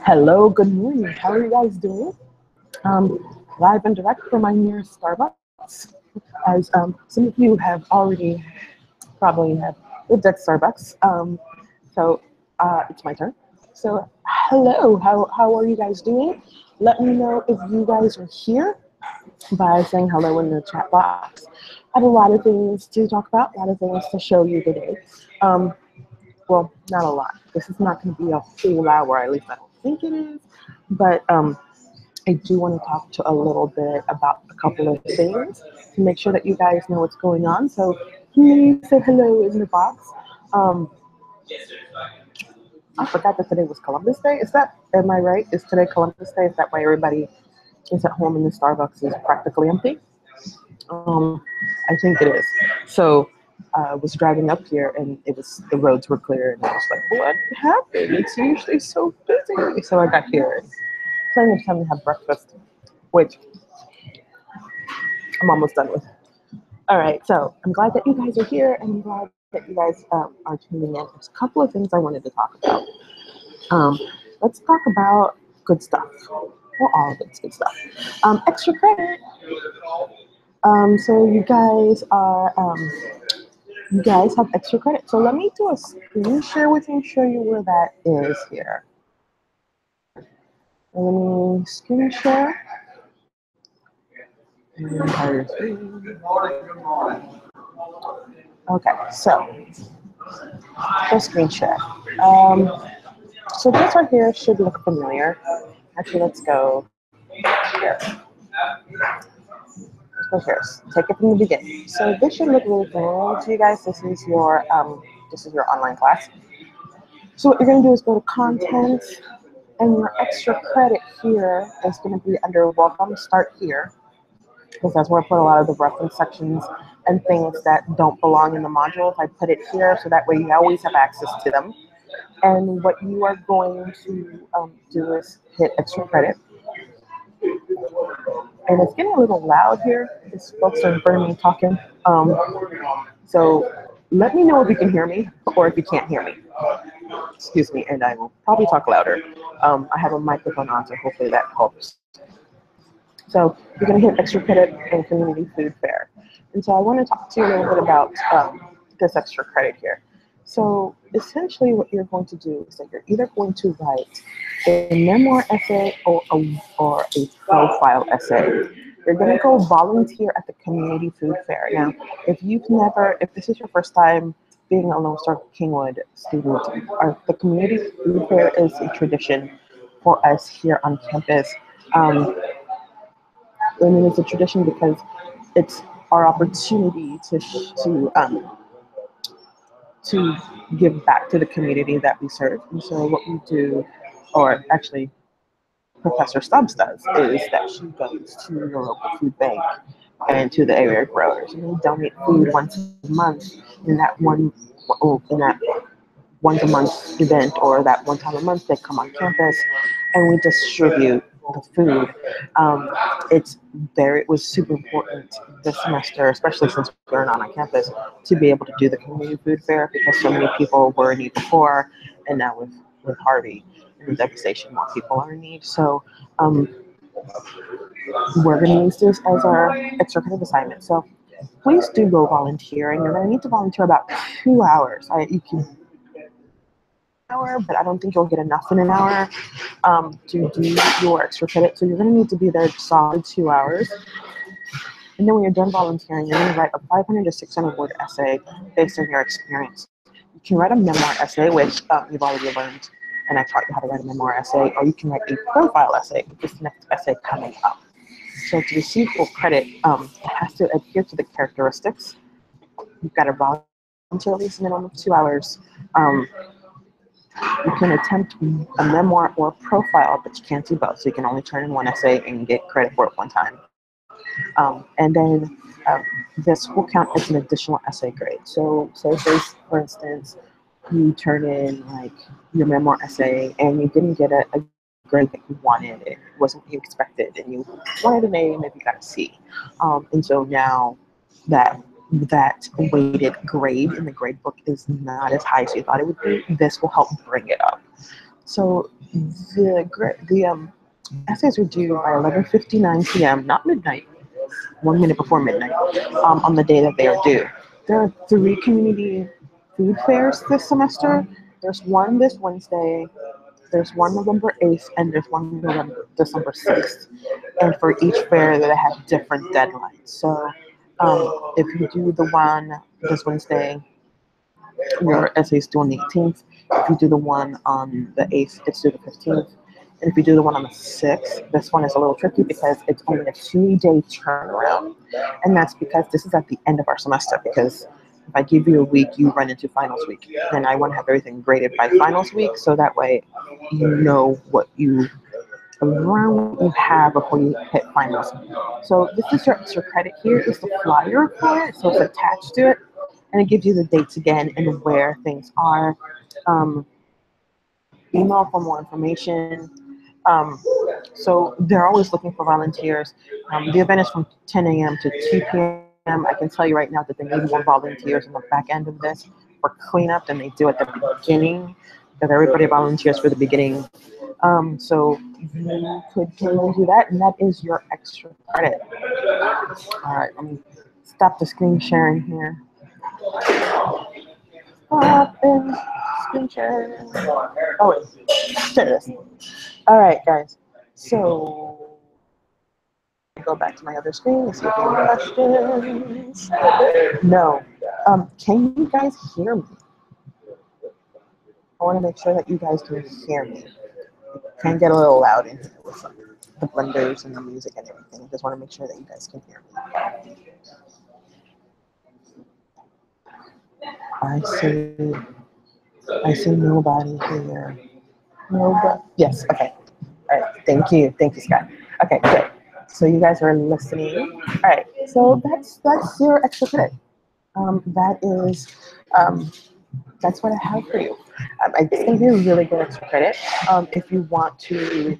Hello, good morning. How are you guys doing? Live and direct from my nearest Starbucks. As some of you have already probably have lived at Starbucks. So it's my turn. So hello, how are you guys doing? Let me know if you guys are here by saying hello in the chat box. I have a lot of things to talk about, a lot of things to show you today. Um, well, not a lot. This is not going to be a full hour, at least I don't think it is. But I do want to talk to a little bit about a couple of things to make sure that you guys know what's going on. So please say hello in the box. Um, I forgot that today was Columbus Day. Am I right? Is today Columbus Day? Is that why everybody is at home and the Starbucks is practically empty? I think it is. So I was driving up here and the roads were clear and I was like, what happened? It's usually so busy. So I got here and plenty of time to have breakfast, which I'm almost done with. All right, so I'm glad that you guys are here and I'm glad that you guys are tuning in. There's a couple of things I wanted to talk about. Let's talk about good stuff. Well, all of it's good stuff. Extra credit. So you guys have extra credit. So let me do a screen share with you and show you where that is here. Let me screen share. Okay, so just screen share. So this right here should look familiar. Actually, let's go here. Let's go here. Take it from the beginning. So this should look really familiar to you guys. This is your online class. So what you're going to do is go to content, and your extra credit here is going to be under welcome. Start here, because that's where I put a lot of the reference sections and things that don't belong in the modules. I put it here so that way you always have access to them. And what you are going to do is hit extra credit. And it's getting a little loud here because folks are burning talking. So let me know if you can hear me or if you can't hear me. Excuse me, and I will probably talk louder. I have a microphone on, so hopefully that helps. So you're going to hit extra credit and community food fair. And so I want to talk to you a little bit about this extra credit here. So essentially what you're going to do is that you're either going to write a memoir essay or a profile essay. You're going to go volunteer at the community food fair. Now, if this is your first time being a Lone Star Kingwood student, the community food fair is a tradition for us here on campus. I mean, it's a tradition because it's our opportunity to give back to the community that we serve. And so what we do, or actually Professor Stubbs does, is that she goes to the local food bank and to the area growers, and we donate food once a month in that once a month event, or that one time a month they come on campus and we distribute the food. It was super important this semester, especially since we're not on campus, to be able to do the community food fair because so many people were in need before, and now with Harvey and the devastation, more people are in need. So we're going to use this as our extra credit assignment. So please do go volunteering. You're going to need to volunteer about 2 hours. You can hour, but I don't think you'll get enough in an hour to do your extra credit. So you're going to need to be there solid 2 hours. And then when you're done volunteering, you're going to write a 500 to 600 word essay based on your experience. You can write a memoir essay, which you've already learned, and I taught you how to write a memoir essay, or you can write a profile essay, which is the next essay coming up. So to receive full credit, it has to adhere to the characteristics. You've got to volunteer at least a minimum of 2 hours. You can attempt a memoir or a profile, but you can't do both. So you can only turn in one essay and get credit for it one time. And then this will count as an additional essay grade. So say, for instance, you turn in like your memoir essay and you didn't get a grade that you wanted. It wasn't what you expected, and you wanted an A, maybe you got a C. And so now that weighted grade in the grade book is not as high as you thought it would be, this will help bring it up. So The essays are due by 11:59 p.m., not midnight, 1 minute before midnight, on the day that they are due. There are 3 community food fairs this semester. There's one this Wednesday, there's one November 8th, and there's one December 6th. And for each fair, they have different deadlines. So if you do the one this Wednesday, your essay is due on the 18th. If you do the one on the 8th, it's due the 15th. And if you do the one on the 6th, this one is a little tricky because it's only a 2-day turnaround. And that's because this is at the end of our semester. Because if I give you a week, you run into finals week. And I want to have everything graded by finals week, so that way you know what you around what you have before you hit finals. So this is your extra credit here. Is the flyer for it, so it's attached to it, and it gives you the dates again and where things are. Email for more information. So they're always looking for volunteers. The event is from 10 a.m. to 2 p.m. I can tell you right now that they need more volunteers on the back end of this for cleanup than they do at the beginning, because everybody volunteers for the beginning. So you could totally do that, and that is your extra credit. All right, let me stop the screen sharing here. Stop and screen sharing. Oh, wait, there it is. All right, guys. So go back to my other screen and see if you have questions. No. Can you guys hear me? I want to make sure that you guys can hear me. It can get a little loud in here with the blenders and the music and everything. I just want to make sure that you guys can hear me. I see nobody here. Nobody. Yes. Okay. All right. Thank you. Thank you, Scott. Okay. Good. So you guys are listening. All right. So that's your extra credit. That's what I have for you. It's going to be a really good extra credit. If you want to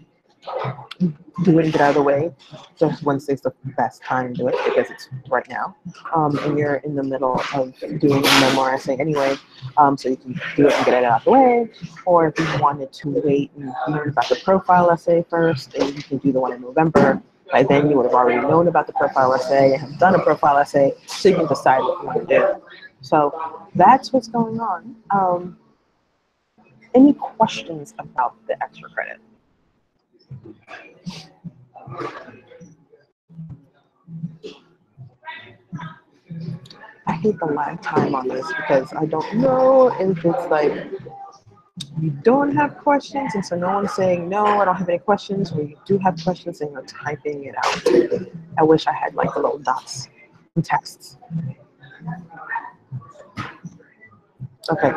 do it and get out of the way, just Wednesday's the best time to do it because it's right now. And you're in the middle of doing a memoir essay anyway, so you can do it and get it out of the way. Or if you wanted to wait and learn about the profile essay first, then you can do the one in November. By then you would have already known about the profile essay and have done a profile essay, so you can decide what you want to do. So that's what's going on. Any questions about the extra credit? I hate the lag time on this because I don't know if it's like you don't have questions and so no one's saying no, I don't have any questions, or you do have questions and you're typing it out. I wish I had like the little dots and texts. Okay,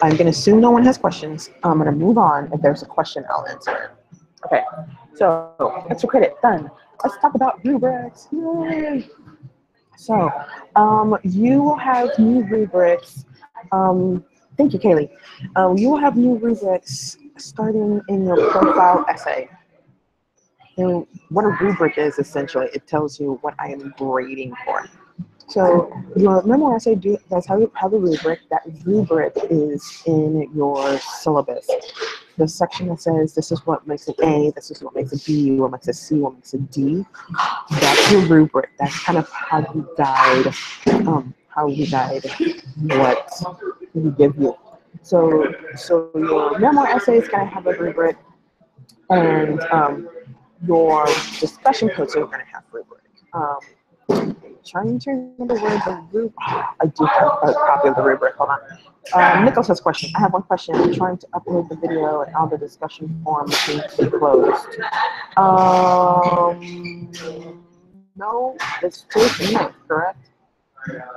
I'm gonna assume no one has questions. I'm gonna move on. If there's a question, I'll answer it. Okay, so extra credit, done. Let's talk about rubrics. Yay! So, you will have new rubrics. Thank you, Kaylee. You will have new rubrics starting in your profile essay. And what a rubric is, essentially, it tells you what I am grading for. So your memoir essay does have a rubric. That rubric is in your syllabus. The section that says this is what makes an A, this is what makes a B, what makes a C, what makes a D. That's your rubric. That's kind of how you guide what we give you. So your memoir essay is going to have a rubric, and your discussion posts are going to have rubric. Trying to remember where the rubric. I do have a copy of the rubric. Hold on. Nicholas has a question. I have one question. I'm trying to upload the video and all the discussion forums seem to be closed. No, it's today's the 9th, correct?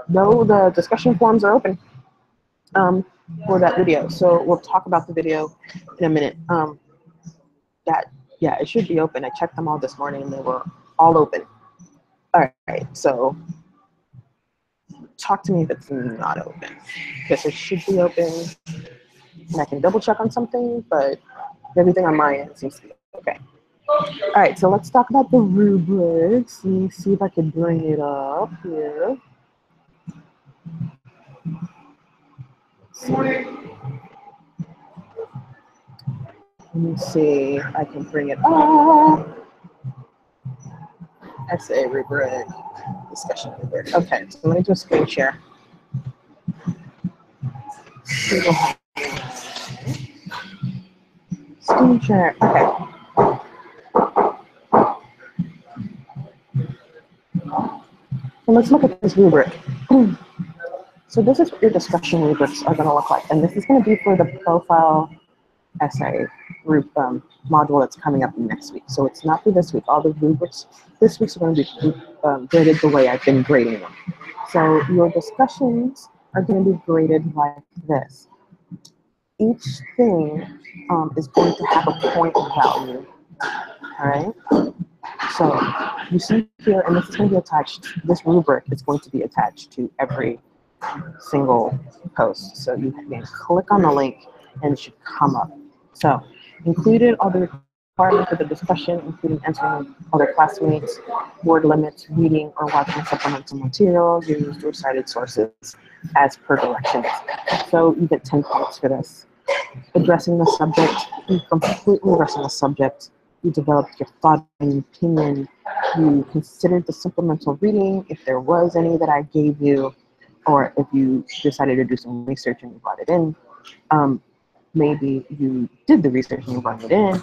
No, the discussion forums are open for that video. So we'll talk about the video in a minute. Yeah, it should be open. I checked them all this morning and they were all open. All right, so talk to me if it's not open, because it should be open. And I can double check on something, but everything on my end seems to be okay. All right, so let's talk about the rubrics. Let me see if I can bring it up here. me see if I can bring it up. Essay rubric, discussion rubric. Okay, so let me do a screen share. Screen share, okay. So let's look at this rubric. So this is what your discussion rubrics are going to look like. And this is going to be for the profile essay module that's coming up next week. So it's not for this week. All the rubrics this week's are going to be graded the way I've been grading them. So your discussions are going to be graded like this. Each thing is going to have a point value. All right. So you see here, and this is going to be attached. This rubric is going to be attached to every single post. So you can click on the link and it should come up. So included all the requirements for the discussion, including answering other classmates, word limits, reading or watching supplemental material, used or cited sources as per directions. So you get 10 points for this. Addressing the subject, you completely addressing the subject. You developed your thought and opinion. You considered the supplemental reading, if there was any that I gave you, or if you decided to do some research and you brought it in. Maybe you did the research and you brought it in.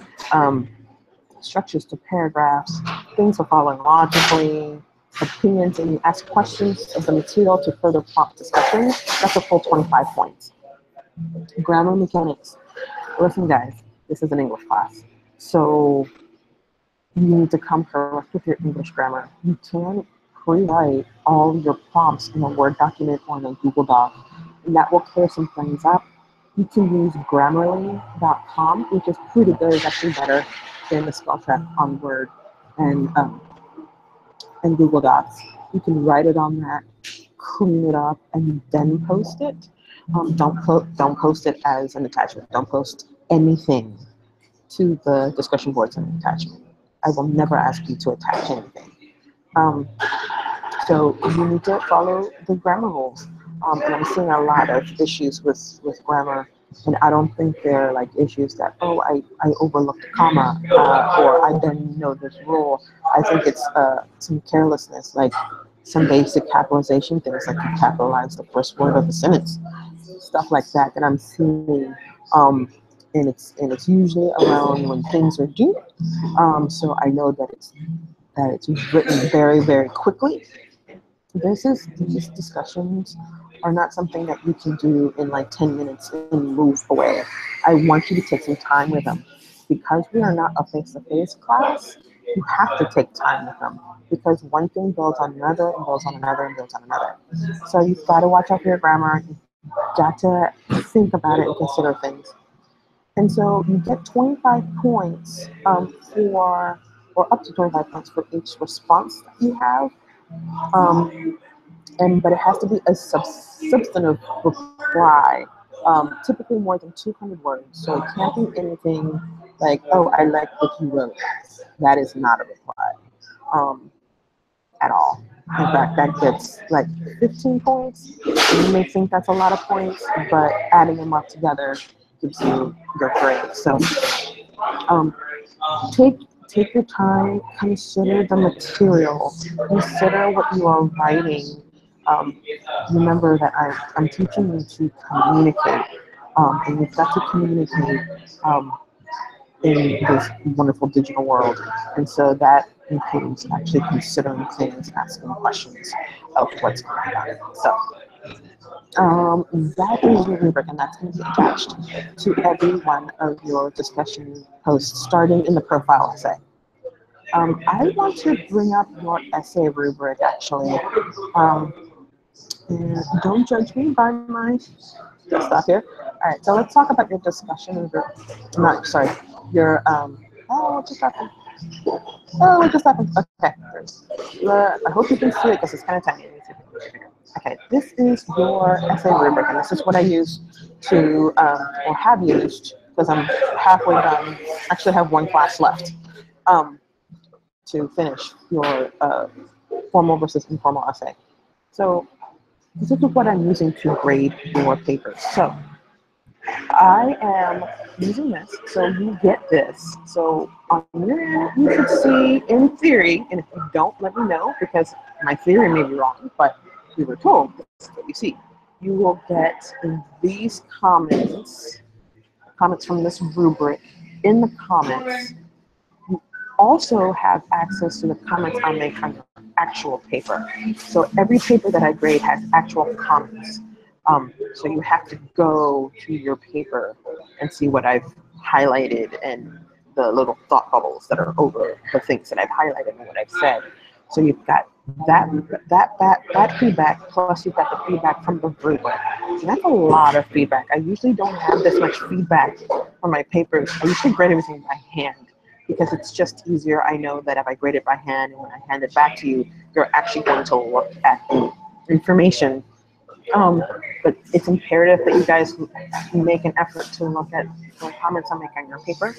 Structures to paragraphs, things are following logically, opinions, and you ask questions of the material to further prompt discussion. That's a full 25 points. Grammar mechanics. Listen, guys, this is an English class. So you need to come correct with your English grammar. You can pre-write all your prompts in a Word document or in a Google Doc, and that will clear some things up. You can use Grammarly.com, which is pretty good. It's actually better than the spell check on Word and Google Docs. You can write it on that, clean it up, and then post it. Don't post it as an attachment. Don't post anything to the discussion boards as an attachment. I will never ask you to attach anything. So you need to follow the grammar rules. And I'm seeing a lot of issues with grammar, and I don't think they're like issues that, oh, I overlooked a comma, or I didn't know this rule. I think it's some carelessness, like some basic capitalization things, like you capitalize the first word of a sentence, stuff like that I'm seeing. And it's usually around when things are due. So I know that it's written very, very quickly. These discussions are not something that you can do in like 10 minutes and move away. I want you to take some time with them. Because we are not a face-to-face class, you have to take time with them. Because one thing builds on another and builds on another and builds on another. So you've got to watch out for your grammar. You've got to think about it and consider things. And so you get 25 points or up to 25 points for each response that you have. But it has to be a substantive reply, typically more than 200 words. So it can't be anything like, oh, I like what you wrote. That is not a reply at all. In fact, that gets like 15 points. You may think that's a lot of points, but adding them up together gives you your grade. So take your time, consider the material, consider what you are writing. Remember that I'm teaching you to communicate, and you've got to communicate in this wonderful digital world. And so that includes actually considering things, asking questions of what's going on. So that is your rubric, and that's going to be attached to every one of your discussion posts, starting in the profile essay. I want to bring up your essay rubric, actually. And don't judge me by my stuff here. All right, so let's talk about your discussion rubric. Your, what just happened? Oh, what just happened? Okay. I hope you can see it because it's kind of tiny. Okay, this is your essay rubric, and this is what I use to, or have used, because I'm halfway done. Actually, have one class left to finish your formal versus informal essay. So this is what I'm using to grade your papers. So I am using this. So you get this. So on your end, you should see, in theory, and if you don't, let me know, because my theory may be wrong, but we were told this is what you see. You will get in these comments from this rubric. In the comments, you also have access to the comments I make on actual paper. So every paper that I grade has actual comments. So you have to go to your paper and see what I've highlighted and the little thought bubbles that are over the things that I've highlighted and what I've said. So you've got that feedback, plus you've got the feedback from the rubric. And that's a lot of feedback. I usually don't have this much feedback from my papers. I usually grade everything by hand, because it's just easier. I know that if I grade it by hand and when I hand it back to you, you're actually going to look at the information. But it's imperative that you guys make an effort to look at the comments I make on your paper,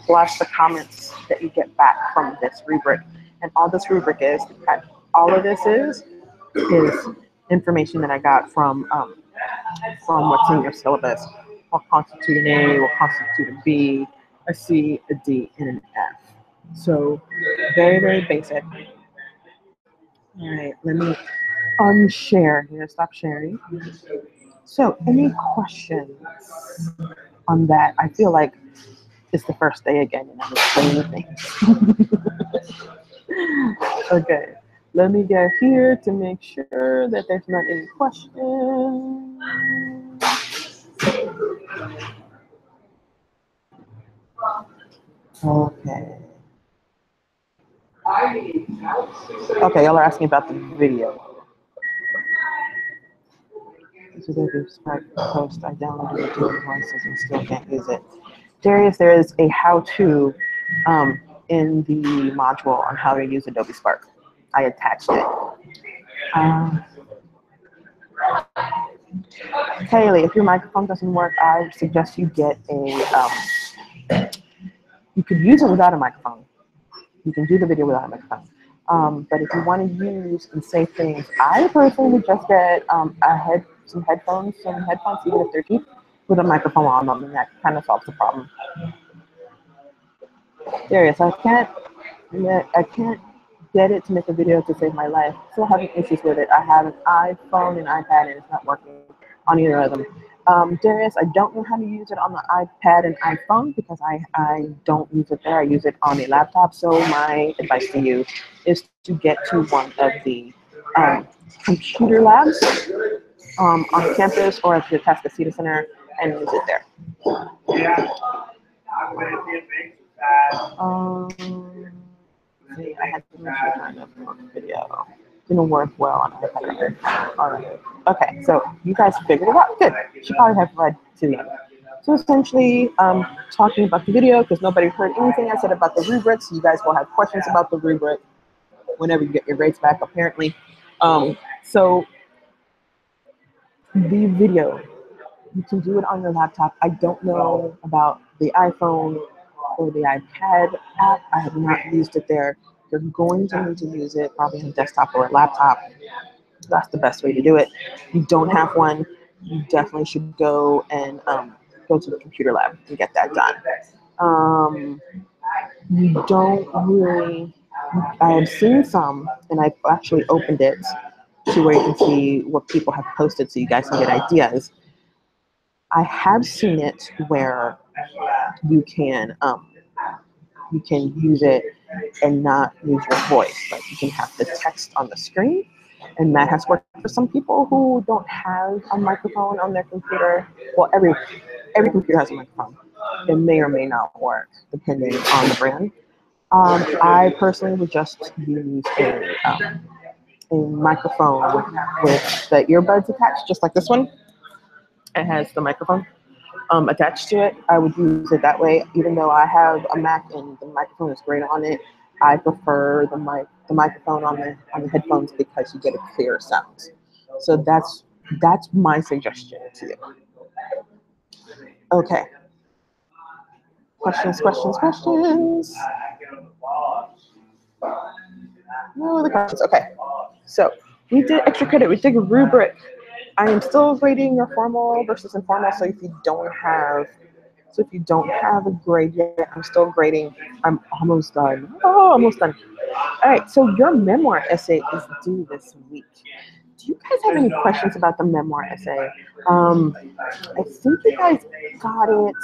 plus the comments that you get back from this rubric. And all this rubric is, all of this is information that I got from what's in your syllabus. What constitute an A, what constitute a B, a C, a D, and an F. So very, very basic. All right, let me unshare here. Stop sharing. So any questions on that? I feel like it's the first day again and I'm explaining things. Okay, let me get here to make sure that there's not any questions. Okay. Okay, y'all are asking about the video. This is a Spark post. I downloaded it to devices and still can't use it. Darius, there is a how-to in the module on how to use Adobe Spark. I attached it. Kaylee, if your microphone doesn't work, I suggest you get a, you could use it without a microphone. You can do the video without a microphone. But if you want to use and say things, I personally would just get some headphones, even if they're cheap, with a microphone on them, and that kind of solves the problem. Darius, I can't get it to make a video to save my life. Still having issues with it. I have an iPhone and iPad, and it's not working on either of them. Darius, I don't know how to use it on the iPad and iPhone because I don't use it there. I use it on a laptop. So my advice to you is to get to one of the computer labs on campus or at the Tascasita Center and use it there. See, I had to make sure kind of video. Didn't work well on iPad. All right. Okay, so you guys figured it out. Good. Should probably have read to the end. So essentially, talking about the video, because nobody heard anything I said about the rubric, so you guys will have questions about the rubric whenever you get your grades back, apparently. So the video, you can do it on your laptop. I don't know about the iPhone or the iPad app. I have not used it there. You're going to need to use it probably on a desktop or a laptop. That's the best way to do it. If you don't have one, you definitely should go and go to the computer lab and get that done. You don't really, I have seen some, and I've actually opened it to where you can see what people have posted so you guys can get ideas. I have seen it where you can use it and not use your voice. Like you can have the text on the screen, and that has worked for some people who don't have a microphone on their computer. Well, every computer has a microphone. It may or may not work depending on the brand. I personally would just use a microphone with the earbuds attached, just like this one. It has the microphone attached to it. I would use it that way. Even though I have a Mac and the microphone is great on it, I prefer the microphone on the headphones because you get a clear sound. So that's my suggestion to you. Okay. Questions. No other questions. Okay. So we did extra credit. We did a rubric. I am still grading your formal versus informal. So if you don't have So if you don't have a grade yet, I'm still grading. I'm almost done. Oh, almost done. All right, so your memoir essay is due this week. Do you guys have any questions about the memoir essay? I think you guys got it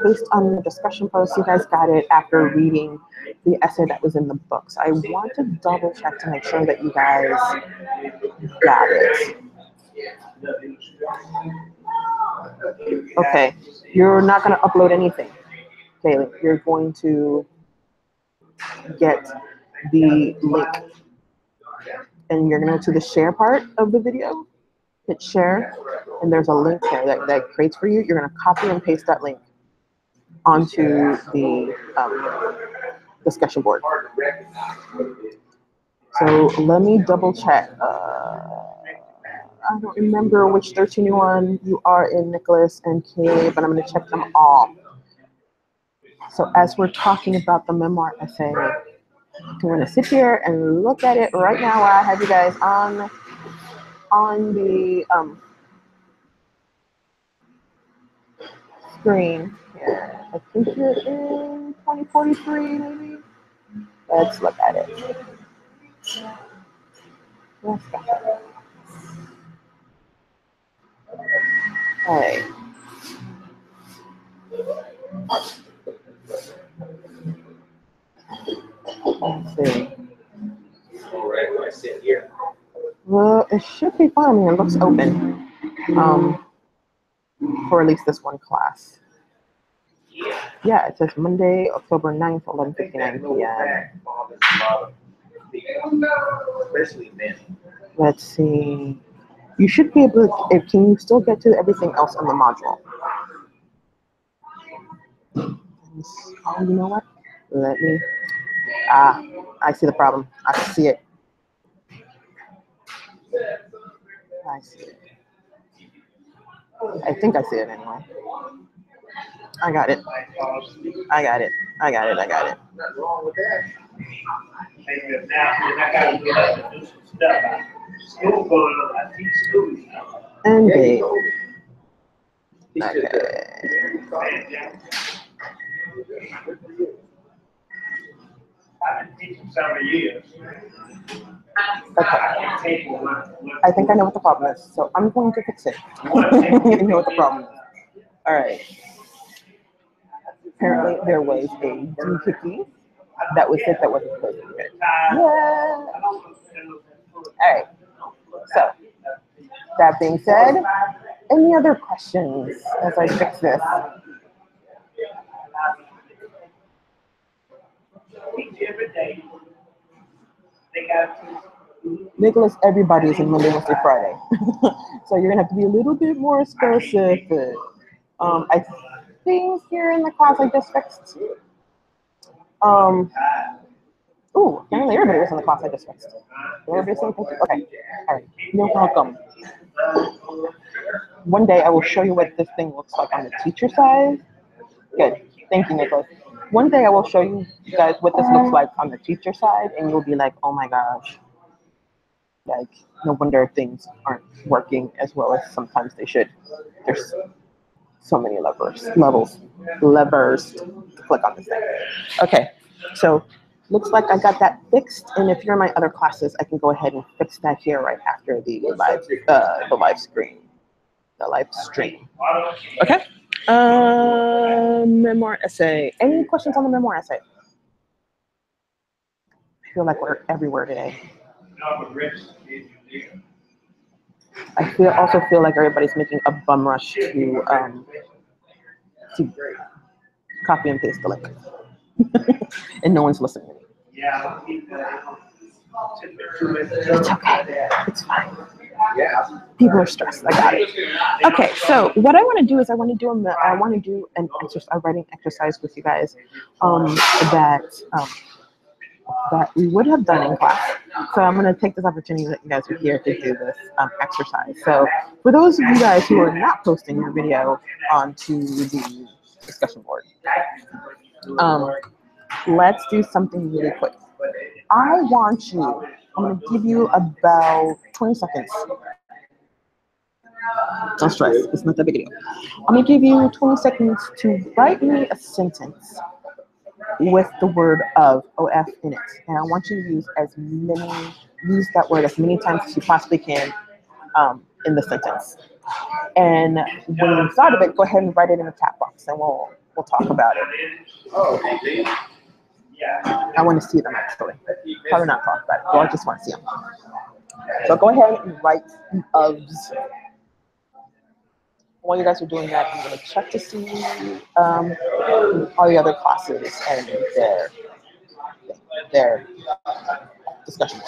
based on the discussion post. You guys got it after reading the essay that was in the books. I want to double check to make sure that you guys got it. Okay, you're not going to upload anything, Kaylee. You're going to get the link, and you're going to go to the share part of the video, hit share, and there's a link there that creates for you. You're going to copy and paste that link onto the discussion board. So let me double check. I don't remember which 1301 you are in, Nicholas and Kay, but I'm going to check them all. So as we're talking about the memoir essay, I'm going to sit here and look at it right now while I have you guys on the screen here. I think you're in 2043, maybe. Let's look at it. Let's go. All right. Let's see. Well, it should be fine. I mean, it looks open for at least this one class. Yeah, it says Monday, October 9th, 11:59 p.m. Let's see. You should be able to, can you still get to everything else on the module? Oh, you know what? Let me, I see the problem. I see it. I see it. I think I see it anyway. I got it. I got it. I got it. I got it. Nothing wrong with that. And B. Okay. I've been teaching several years. Okay. I think I know what the problem is, so I'm going to fix it. I know what the problem is. All right. Apparently, there was a doohickey that was it that wasn't supposed to be it. Yeah. All right. So, that being said, any other questions as I fix this? Nicholas, everybody is in Monday, Wednesday, Friday. So you're gonna have to be a little bit more specific. I think here in the class I just fixed. Apparently everybody was in the class I just fixed. Everybody's in the class. Okay, all right. You're welcome. One day I will show you what this thing looks like on the teacher side. Good. Thank you, Nicholas. One day I will show you guys what this looks like on the teacher side, and you'll be like, oh my gosh. Like, no wonder things aren't working as well as sometimes they should. There's so many levers to click on this thing. Okay, so looks like I got that fixed, and if you're in my other classes, I can go ahead and fix that here right after the live stream. Okay. Memoir essay. Any questions on the memoir essay? I feel like we're everywhere today. I also feel like everybody's making a bum rush to copy and paste the link, and no one's listening. It's okay. It's fine. People are stressed. I got it. Okay, so what I want to do is I want to do an exercise, a writing exercise with you guys that we would have done in class. So I'm going to take this opportunity that you guys are here to do this exercise. So for those of you guys who are not posting your video onto the discussion board, let's do something really quick. I'm going to give you about 20 seconds Don't stress, it's not that big a deal. I'm gonna give you 20 seconds to write me a sentence with the word of in it. And I want you to use that word as many times as you possibly can in the sentence. And when you thought of it, go ahead and write it in the chat box and we'll talk about it. I want to see them actually. Probably not talk about it, but I just want to see them. So go ahead and write ofs. While you guys are doing that, I'm going to check to see all the other classes and their discussion.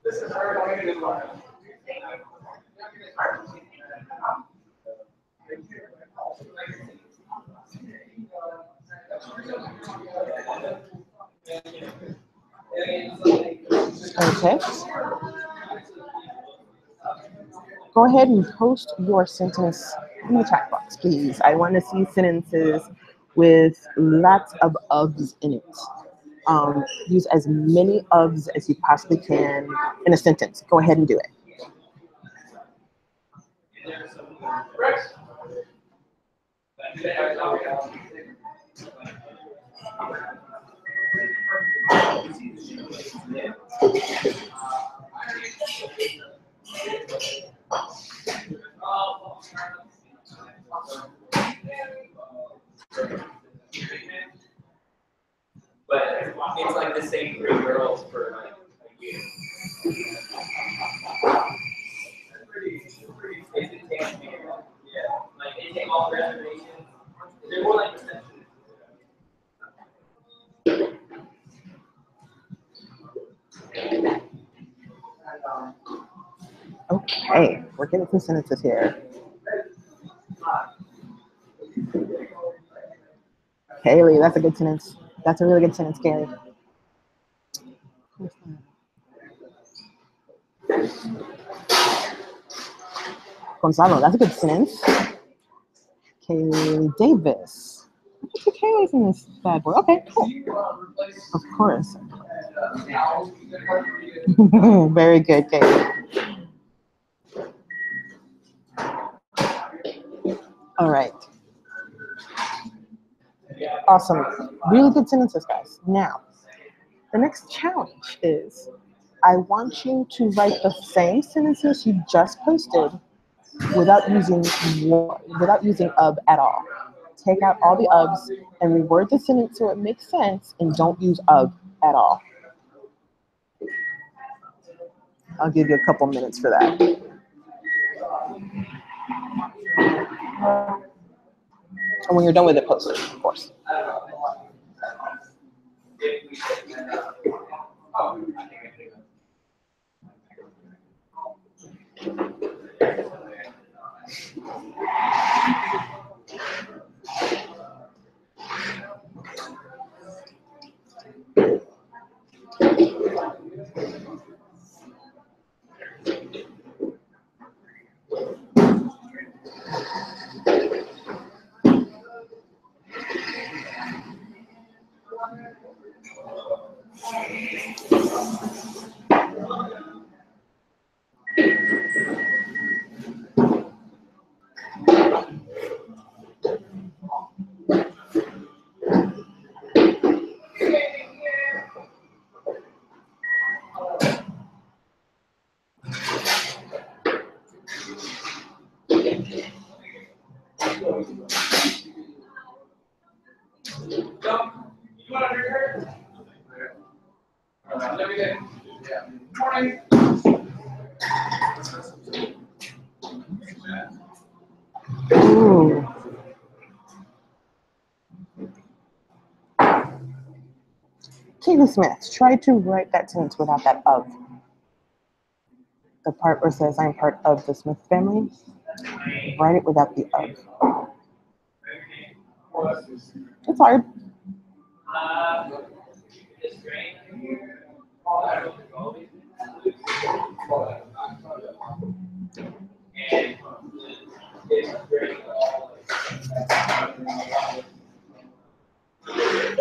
This is very good. Okay. Go ahead and post your sentence in the chat box, please. I want to see sentences with lots of ofs in it. Use as many ofs as you possibly can in a sentence. Go ahead and do it. But it's like the same 3 girls for like a year. It's intense, man. Yeah. Like they take all the reservations. They're more like receptionists. Okay, we're getting some sentences here. Kaylee, that's a good sentence. That's a really good sentence, Kaylee. Gonzalo, that's a good sentence. Kaylee Davis. Kaylee's in this bad boy. Okay, cool. Of course. Very good, Kaylee. All right. Awesome. Really good sentences, guys. Now, the next challenge is I want you to write the same sentences you just posted without using of at all. Take out all the ofs and reword the sentence so it makes sense and don't use of at all. I'll give you a couple minutes for that. And when you're done with it, post it, of course. Ooh. Katie Smith, try to write that sentence without that of. The part where it says I'm part of the Smith family, write it without the of. It's hard.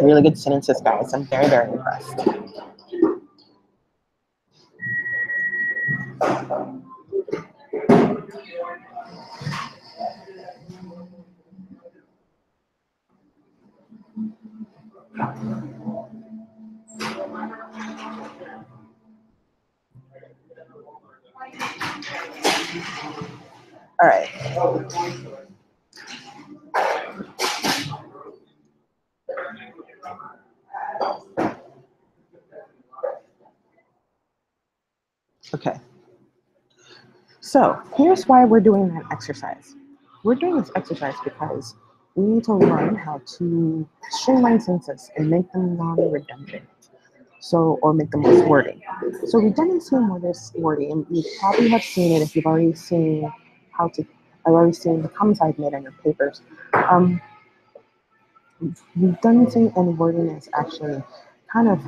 Really good sentences, guys. I'm very, very impressed. All right. Okay. So here's why we're doing that exercise. We're doing this exercise because we need to learn how to streamline sentences and make them non-redundant. So, or make them less wordy. So redundancy and more wordy, and you probably have seen it if you've already seen how to, I've already seen the comments I've made on your papers. Redundancy and wordiness actually kind of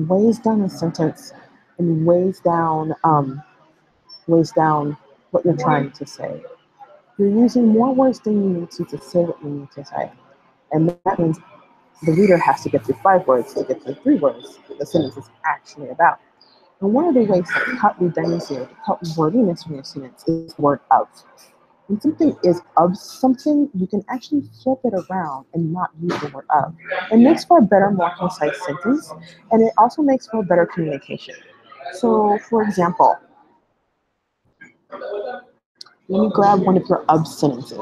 weighs down a sentence and weighs down what you're trying to say. You're using more words than you need to say what you need to say. And that means the reader has to get through 5 words to get through 3 words the sentence is actually about. And one of the ways to cut redundancy or to cut wordiness from your sentence is the word of. When something is of something, you can actually flip it around and not use the word of. It makes for a better, more concise sentence, and it also makes for better communication. So, for example, let me grab one of your of sentences.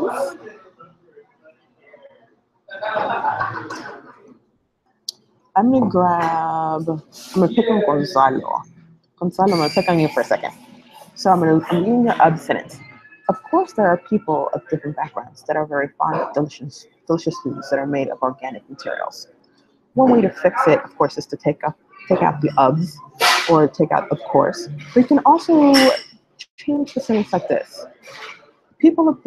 I'm gonna pick on Gonzalo. Gonzalo, I'm gonna pick on you for a second. So I'm reading your of sentence. Of course, there are people of different backgrounds that are very fond of delicious foods that are made of organic materials. One way to fix it, of course, is to take out the ofs or take out of course. But you can also change the sentence like this. People of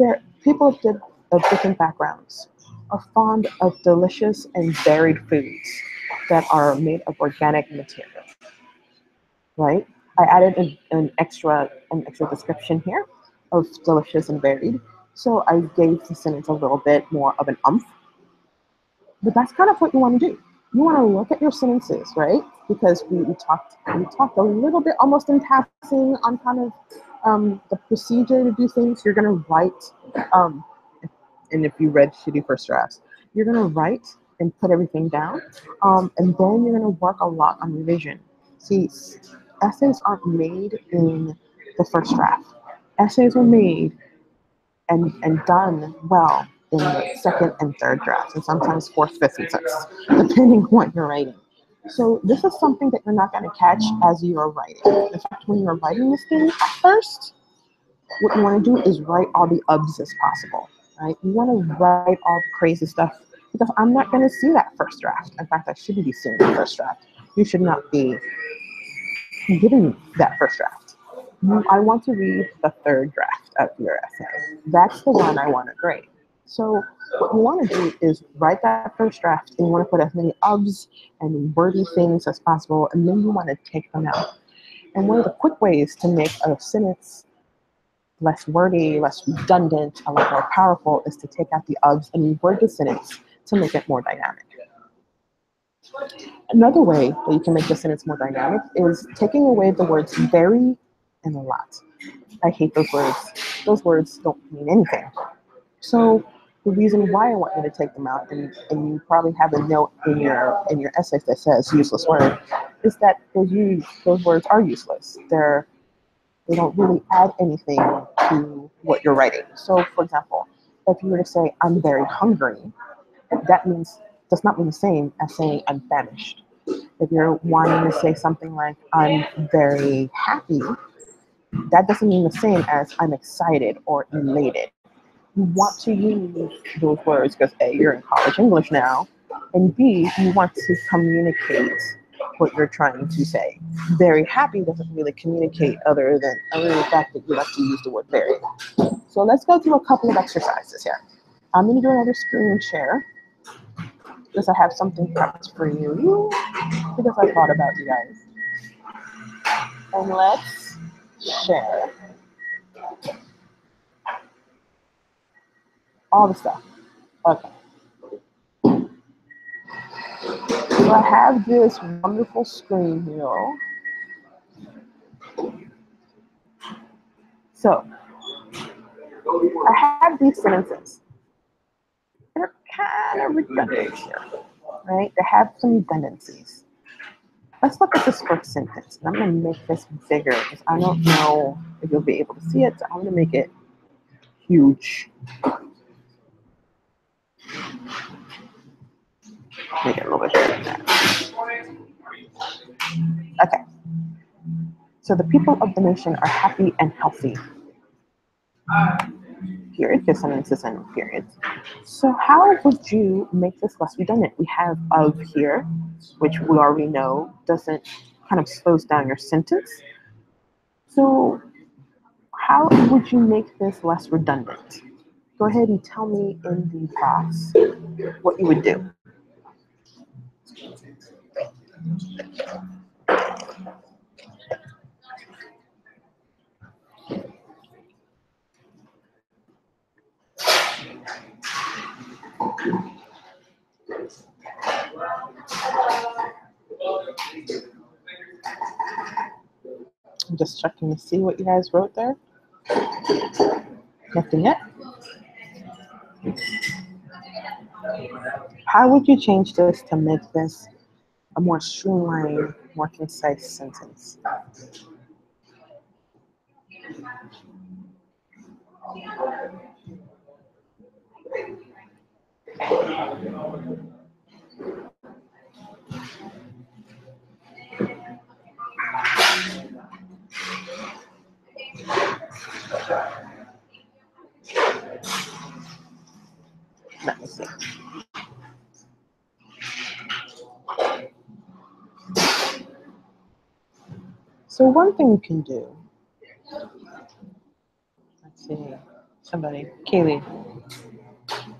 different backgrounds are fond of delicious and varied foods that are made of organic material. Right? I added an extra description here of delicious and varied. So I gave the sentence a little bit more of an umph. But that's kind of what you want to do. You want to look at your sentences, right? Because we talked a little bit almost in passing on kind of the procedure to do things. You're going to write, and if you read shitty first drafts, you're going to write and put everything down, and then you're going to work a lot on revision. See, essays aren't made in the first draft. Essays are made and done well in the second and third drafts, and sometimes fourth, fifth, and sixth, depending on what you're writing. So this is something that you're not going to catch as you are writing. In fact, when you're writing this thing at first, what you want to do is write all the ubs as possible, right? You want to write all the crazy stuff because I'm not going to see that first draft. In fact, I shouldn't be seeing the first draft. You should not be giving that first draft. I want to read the third draft of your essay. That's the one I want to grade. So what you want to do is write that first draft, and you want to put as many ubs and wordy things as possible, and then you want to take them out. And one of the quick ways to make a sentence less wordy, less redundant, a lot more powerful is to take out the ubs and reword the sentence to make it more dynamic. Another way that you can make the sentence more dynamic is taking away the words very and a lot. I hate those words. Those words don't mean anything. So the reason why I want you to take them out, and you probably have a note in your essay that says useless word, is that those words are useless. They don't really add anything to what you're writing. So for example, if you were to say I'm very hungry, does not mean the same as saying I'm famished. If you're wanting to say something like I'm very happy, that doesn't mean the same as I'm excited or elated. You want to use those words because A, you're in college English now, And B, you want to communicate what you're trying to say. Very happy doesn't really communicate other than the fact that you like to use the word very. So let's go through a couple of exercises here. I'm going to do another screen share because I have something prepped for you because I thought about you guys. And let's share all the stuff. Okay. So I have this wonderful screen here. So I have these sentences. They're kind of redundant here, right? They have some redundancies. Let's look at this first sentence. And I'm going to make this bigger because I don't know if you'll be able to see it. So I'm going to make it huge. Make it a little bit bigger than that. Okay. So the people of the nation are happy and healthy. Period, because sentences end with periods. So how would you make this less redundant? We have of here, which we already know doesn't kind of slows down your sentence. So how would you make this less redundant? Go ahead and tell me in the box what you would do. I'm just checking to see what you guys wrote there. Nothing yet. How would you change this to make this a more streamlined, more concise sentence? Let me see. So one thing you can do, let's see, somebody, Kaylee,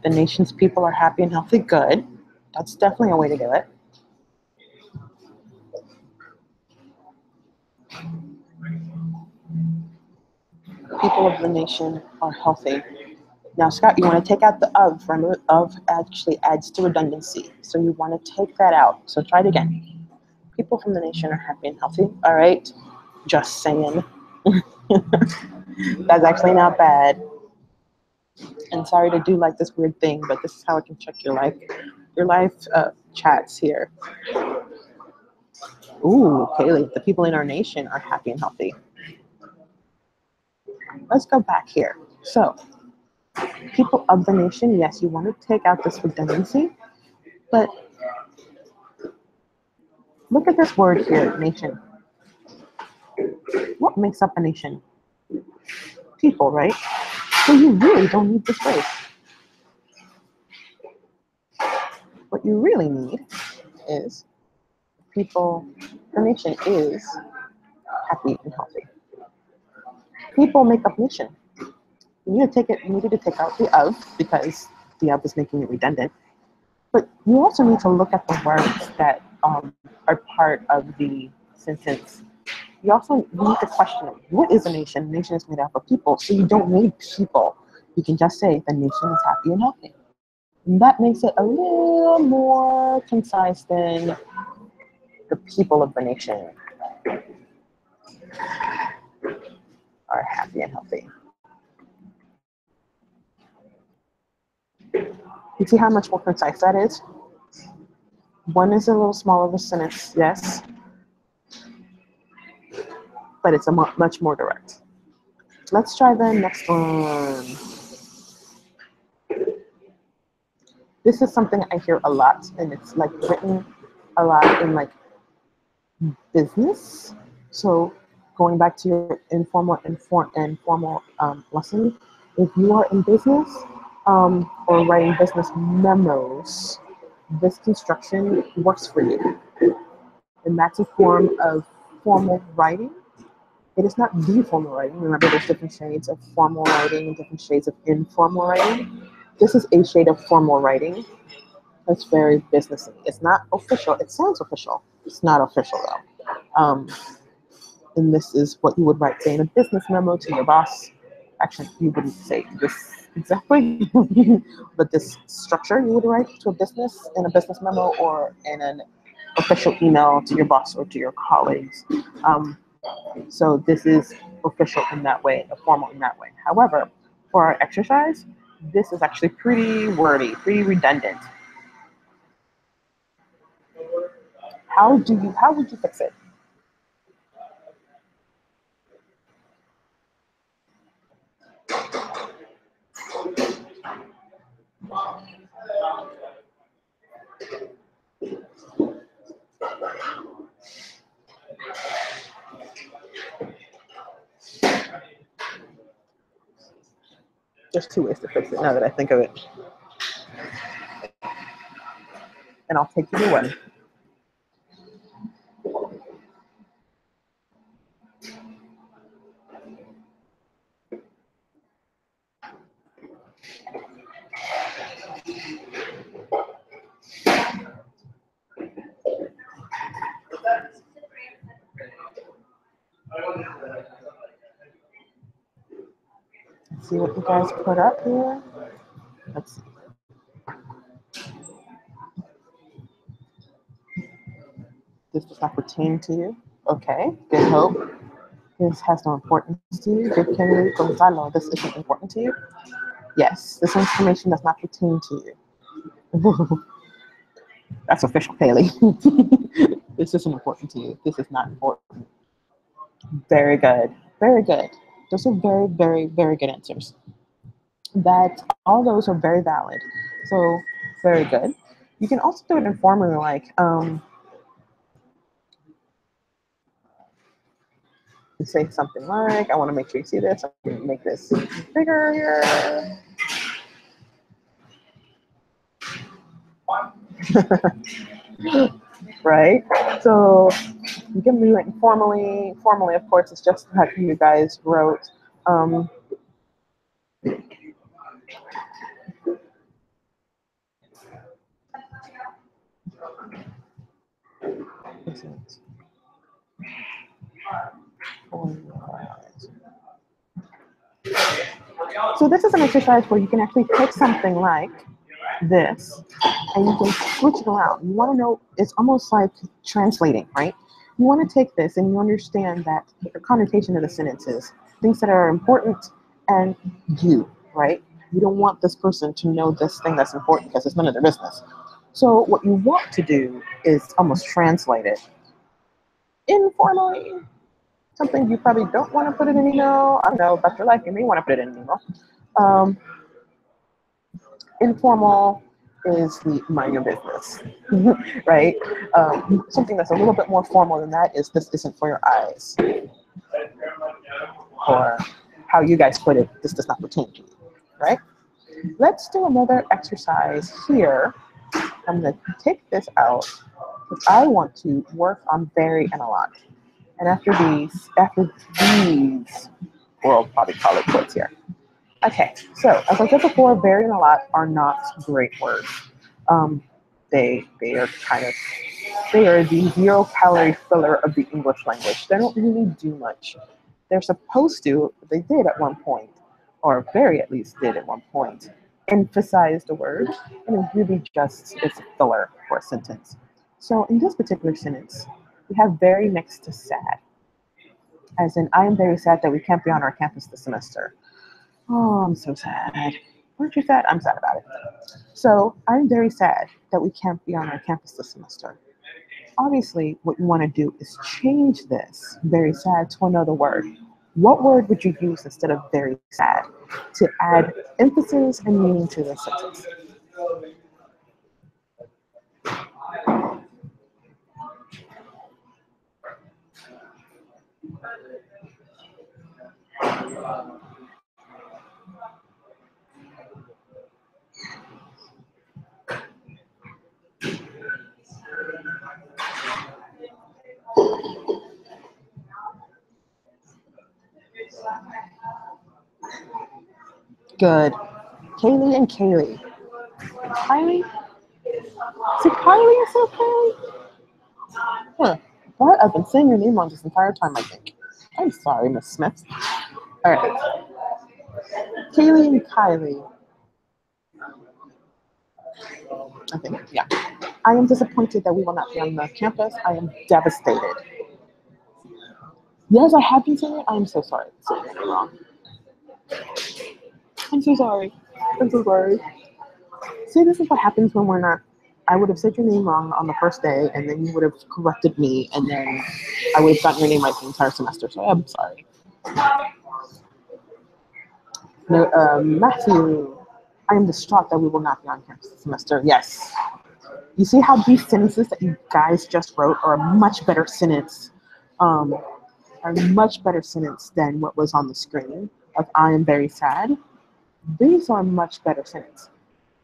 the nation's people are happy and healthy, good. That's definitely a way to do it. People of the nation are healthy. Now, Scott, you want to take out the of. Remember, of actually adds to redundancy. So you want to take that out. So try it again. People from the nation are happy and healthy. All right. Just saying. That's actually not bad. And sorry to do like this weird thing, but this is how I can check your live chats here. Ooh, Kaylee, the people in our nation are happy and healthy. Let's go back here. So, people of the nation, yes, you want to take out this redundancy, but look at this word here, nation. What makes up a nation? People, right? So you really don't need this phrase. What you really need is people, the nation is happy and healthy. People make up nation. You needed to take out the of because the of is making it redundant. But you also need to look at the words that are part of the sentence. You also need to question what is a nation? A nation is made up of people, so you don't need people. You can just say the nation is happy and healthy. And that makes it a little more concise than the people of the nation are happy and healthy. You see how much more concise that is? One is a little smaller of a sentence, yes, but it's a much more direct. Let's try the next one. This is something I hear a lot, and it's like written a lot in like business. So going back to your informal lesson, if you are in business or writing business memos, this construction works for you. And that's a form of formal writing. It is not the formal writing. Remember, there's different shades of formal writing and different shades of informal writing. This is a shade of formal writing. It's very businessy. It's not official. It sounds official. It's not official though. And this is what you would write, say, in a business memo to your boss. Actually, you wouldn't say this exactly, but this structure you would write to a business in a business memo or in an official email to your boss or to your colleagues. So this is official in that way, formal in that way. However, for our exercise, this is actually pretty wordy, pretty redundant. How would you fix it? There's two ways to fix it now that I think of it. And I'll take either one. Let's see what you guys put up here. Let's see. This does not pertain to you. Okay, good hope. This has no importance to you. Good Kenny Gonzalo, this isn't important to you. Yes, this information does not pertain to you. That's official, Haley. This isn't important to you. This is not important. Very good. Very good. Those are very, very, very good answers. That all those are very valid. So very good. You can also do it informally, like say something like, I want to make sure you see this. I'm going to make this bigger here. Right? So you can do it informally. Formally, of course, it's just like you guys wrote. So this is an exercise where you can actually take something like this and you can switch it around. You want to know, it's almost like translating, right? You want to take this and you understand that the connotation of the sentence is things that are important and you, right? You don't want this person to know this thing that's important because it's none of their business. So what you want to do is almost translate it informally. Something you probably don't want to put in an email. I don't know about your life, you may want to put it in an email. Informal is the mind your business, right? Something that's a little bit more formal than that is this isn't for your eyes. Or how you guys put it, this does not pertain to you, right? Let's do another exercise here. I'm going to take this out because I want to work on very and a lot. And after these, we'll probably call it quits here. Okay, so as I said before, very and a lot are not great words. They are the 0-calorie filler of the English language. They don't really do much. They're supposed to, they did at one point, or very at least did at one point, emphasize the word, and it really just is a filler for a sentence. So in this particular sentence, we have very next to sad. As in, I am very sad that we can't be on our campus this semester. Oh, I'm so sad. Aren't you sad? I'm sad about it. So I'm very sad that we can't be on our campus this semester. Obviously, what you want to do is change this very sad to another word. What word would you use instead of very sad to add emphasis and meaning to the sentence? Good. Kaylee and Kaylee. Kylie? Is it Kylie instead of Kaylee? Huh. What? I've been saying your name wrong this entire time, I think. I'm sorry, Miss Smith. All right. Kaylee and Kylie. Okay, yeah. I am disappointed that we will not be on the campus. I am devastated. Yes, I have been saying it. I'm so sorry. Saying it wrong. I'm so sorry. I'm so sorry. See, this is what happens when we're not. I would have said your name wrong on the first day, and then you would have corrected me, and then I would have gotten your name right the entire semester. So I'm sorry. No, Matthew, I am distraught that we will not be on campus this semester. Yes. You see how these sentences that you guys just wrote are a much better sentence, than what was on the screen of I am very sad. These are much better sentences.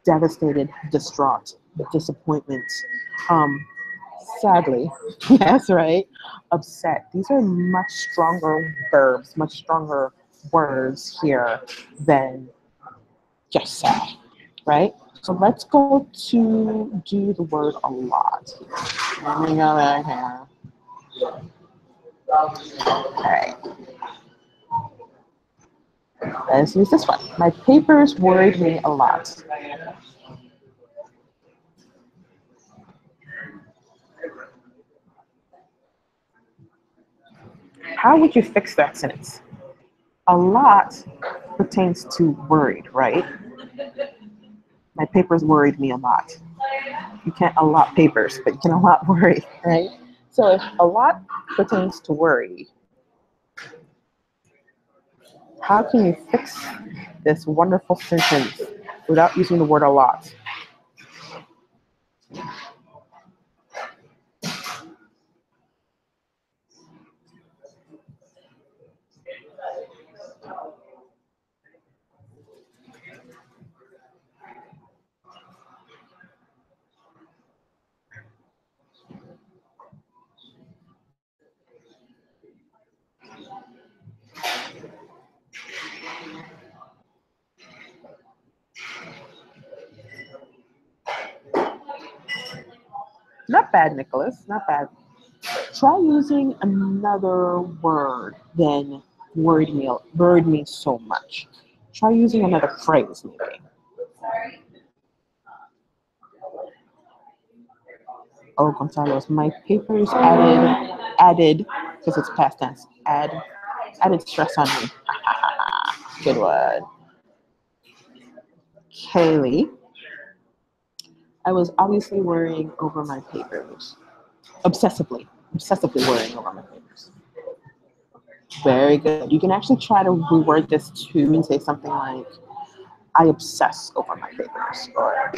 Devastated, distraught, disappointment, sadly, yes, right, upset. These are much stronger verbs, much stronger words here than just sad, right? So let's go to do the word a lot. Let me go back here. All right. Let's use this one. My papers worried me a lot. How would you fix that sentence? A lot pertains to worried, right? My papers worried me a lot. You can't allot papers, but you can allot worry, right? So if a lot pertains to worry, how can you fix this wonderful sentence without using the word a lot? Not bad, Nicholas, not bad. Try using another word than worried me so much. Try using another phrase, maybe. Oh, Gonzalo's, my papers added, because it's past tense, added stress on me. Good one. Kaylee, I was obviously worrying over my papers. Obsessively worrying over my papers. Very good. You can actually try to reword this too and say something like, I obsess over my papers, or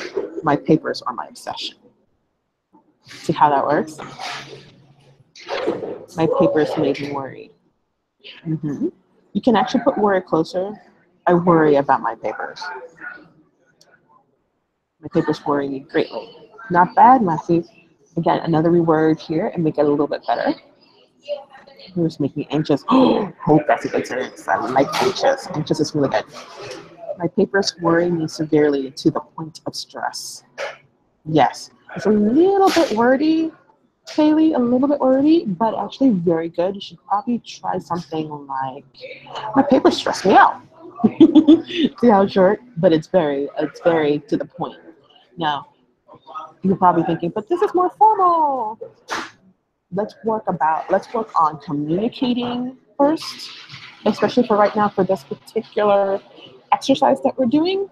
my papers are my obsession. See how that works? My papers made me worried. Mm-hmm. You can actually put worry closer. I worry about my papers. My papers worry me greatly. Not bad, Matthew. Again, another reword here and make it a little bit better. Papers make me anxious. Hope that's a good sentence. I like anxious. Anxious is really good. My papers worry me severely to the point of stress. Yes, it's a little bit wordy, Kaylee, a little bit wordy, but actually very good. You should probably try something like, my papers stress me out. See how short? But it's very to the point. Now, you're probably thinking, but this is more formal. Let's work on communicating first, especially for right now for this particular exercise that we're doing.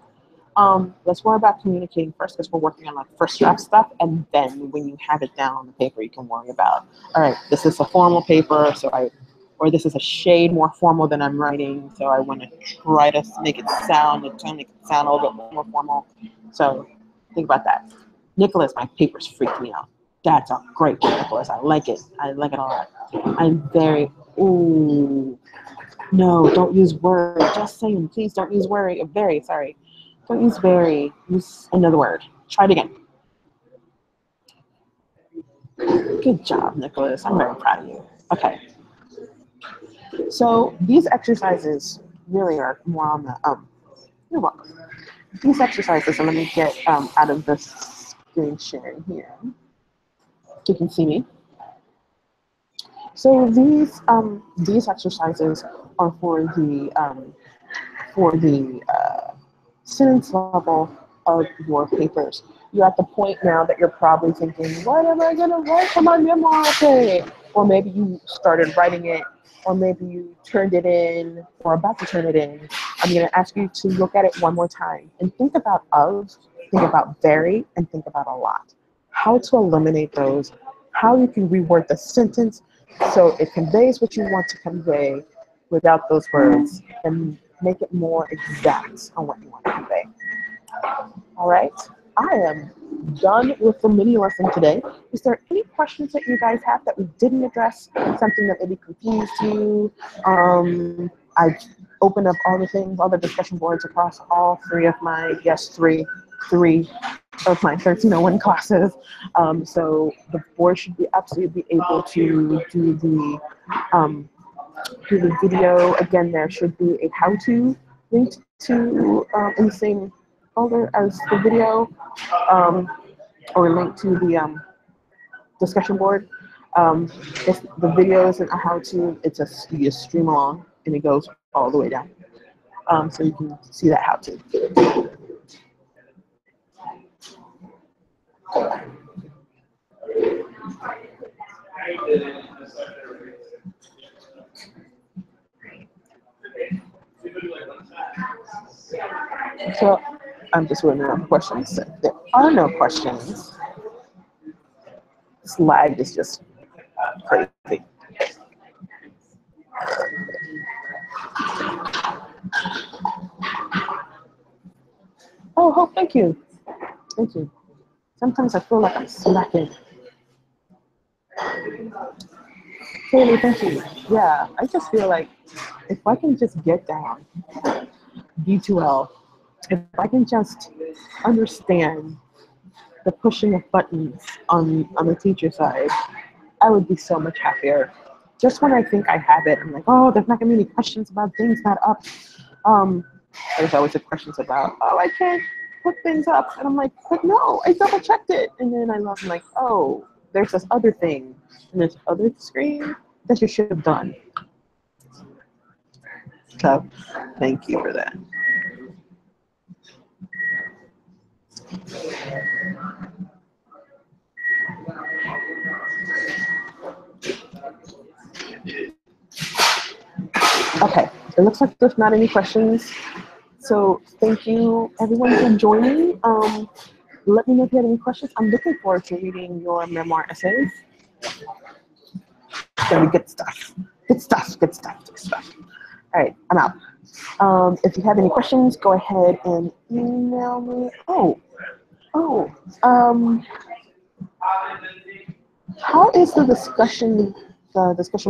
Let's worry about communicating first because we're working on like first draft stuff, and then when you have it down on the paper, you can worry about, all right, this is a formal paper, or this is a shade more formal than I'm writing, so I want to try to make it sound a little bit more formal. So think about that. Nicholas, my papers freaked me out. That's a great one, Nicholas. I like it. I like it a lot. I'm very, ooh, no, don't use worry. Just saying, please don't use worry. Very, sorry. Don't use very. Use another word. Try it again. Good job, Nicholas. I'm very proud of you. Okay. So these exercises really are more on the You're welcome. These exercises, and let me get out of the screen sharing here. You can see me. So these exercises are for the sentence level of your papers. You're at the point now that you're probably thinking, what am I going to write for my memoir essay? Or maybe you started writing it, or maybe you turned it in, or about to turn it in. I'm going to ask you to look at it one more time and think about of, think about very, and think about a lot. How to eliminate those, how you can reword the sentence so it conveys what you want to convey without those words, and make it more exact on what you want to convey. All right, I am done with the mini lesson today. Is there any questions that you guys have that we didn't address? Something that maybe confused you? I opened up all the things, all the discussion boards across all three of my, yes, three of my 1301 classes. So the board should be absolutely able to do the video. Again, there should be a how-to linked to in the same folder as the video, or link to the discussion board. If the video isn't a how-to, it's you just stream along and it goes all the way down. So you can see that how-to. So I'm just running out of questions. If there are no questions, this lag is just crazy. Oh, Hope, thank you. Thank you. Sometimes I feel like I'm slacking. Kaylee, thank you. Yeah, I just feel like if I can just get down D2L, if I can just understand the pushing of buttons on the teacher side, I would be so much happier. Just when I think I have it, I'm like, oh, there's not gonna be any questions about things not up. There's always the questions about, oh, I can't put things up. And I'm like, but no, I double checked it. And then I'm like, oh, there's this other thing and this other screen that you should have done. So thank you for that. Okay, it looks like there's not any questions. So thank you everyone for joining. Let me know if you have any questions. I'm looking forward to reading your memoir essays. It's gonna be good stuff. Good stuff, good stuff, good stuff. All right, I'm out. If you have any questions, go ahead and email me. How is the discussion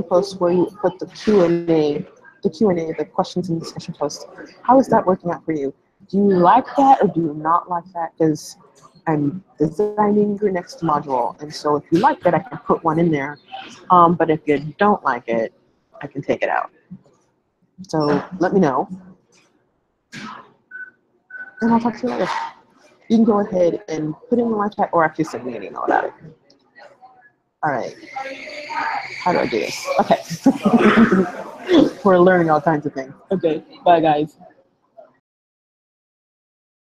post where you put the Q&A, the questions in the discussion post? How is that working out for you? Do you like that or do you not like that? Because I'm designing your next module, and so if you like that, I can put one in there. But if you don't like it, I can take it out. So let me know, and I'll talk to you later. You can go ahead and put it in the live chat or actually send me an email about it. All right. How do I do this? Okay. We're learning all kinds of things. Okay. Bye, guys.